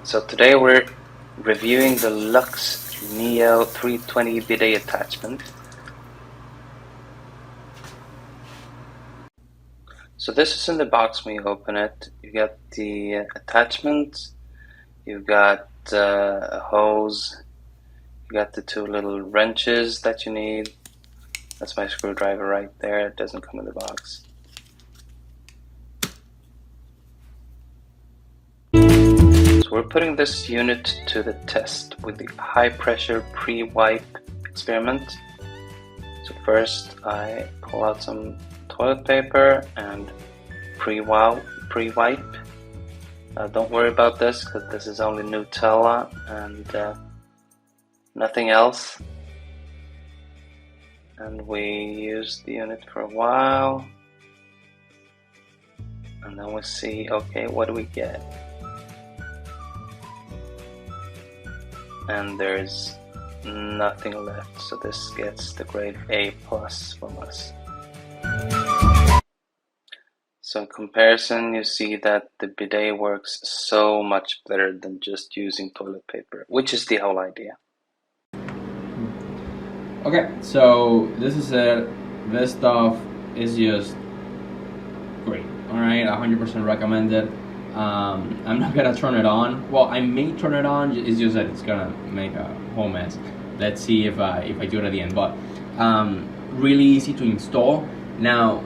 So today we're reviewing the LUXE NEO 320 bidet attachment. So this is in the box when you open it. You got the attachment, you've got a hose, you got the two little wrenches that you need. That's my screwdriver right there, it doesn't come in the box. So we're putting this unit to the test with the high pressure pre-wipe experiment. So first I pull out some toilet paper and pre-wipe. Don't worry about this because this is only Nutella and nothing else. And we use the unit for a while and then we see, okay, what do we get? And there's nothing left, so this gets the grade A+ from us. So in comparison, you see that the bidet works so much better than just using toilet paper, which is the whole idea. Okay, so this is it. This stuff is just great. Alright, 100% recommended. I'm not gonna turn it on. Well, I may turn it on, it's just that it's gonna make a whole mess. Let's see if I do it at the end. But really easy to install. Now,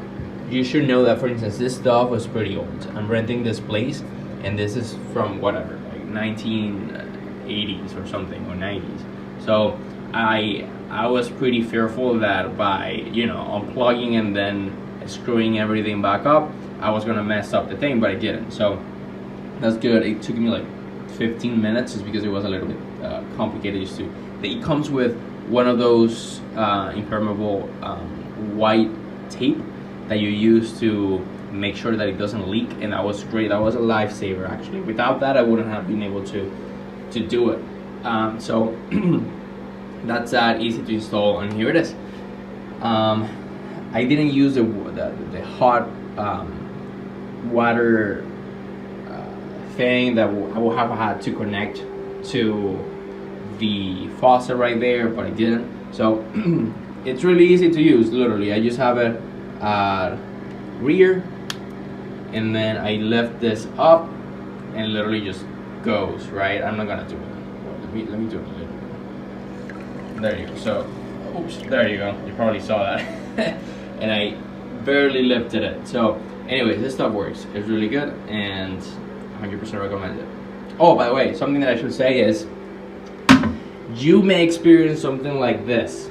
you should know that, for instance, this stuff was pretty old. I'm renting this place, and this is from whatever, like 1980s or something, or 90s. So I was pretty fearful that by, unplugging and then screwing everything back up, I was gonna mess up the thing, but I didn't. So that's good. It took me like 15 minutes just because it was a little bit complicated just to. It comes with one of those impermeable white tape that you use to make sure that it doesn't leak, and that was great. That was a lifesaver actually. Without that, I wouldn't have been able to do it. So that's that, easy to install, and here it is. I didn't use the hot water thing that I would have had to connect to the faucet right there, but I didn't. So it's really easy to use. Literally, I just have it rear, and then I lift this up, and literally just goes right. I'm not gonna do it. Let me do it a little bit. There you go. So, oops, there you go. You probably saw that, and I barely lifted it. So, anyways, this stuff works. It's really good, and 100% recommend it. Oh, by the way, something that I should say is, you may experience something like this,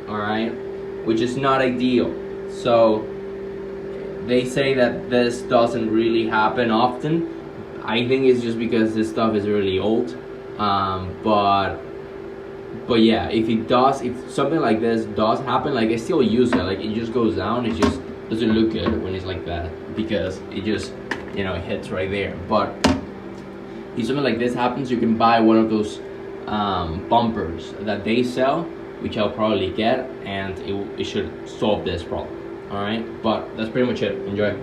alright, which is not ideal. So they say that this doesn't really happen often. I think it's just because this stuff is really old. But yeah, if something like this does happen, like I still use it, like it just goes down, it just doesn't look good when it's like that because it just, it hits right there. But if something like this happens, you can buy one of those bumpers that they sell, which I'll probably get, and it should solve this problem. Alright, but that's pretty much it. Enjoy.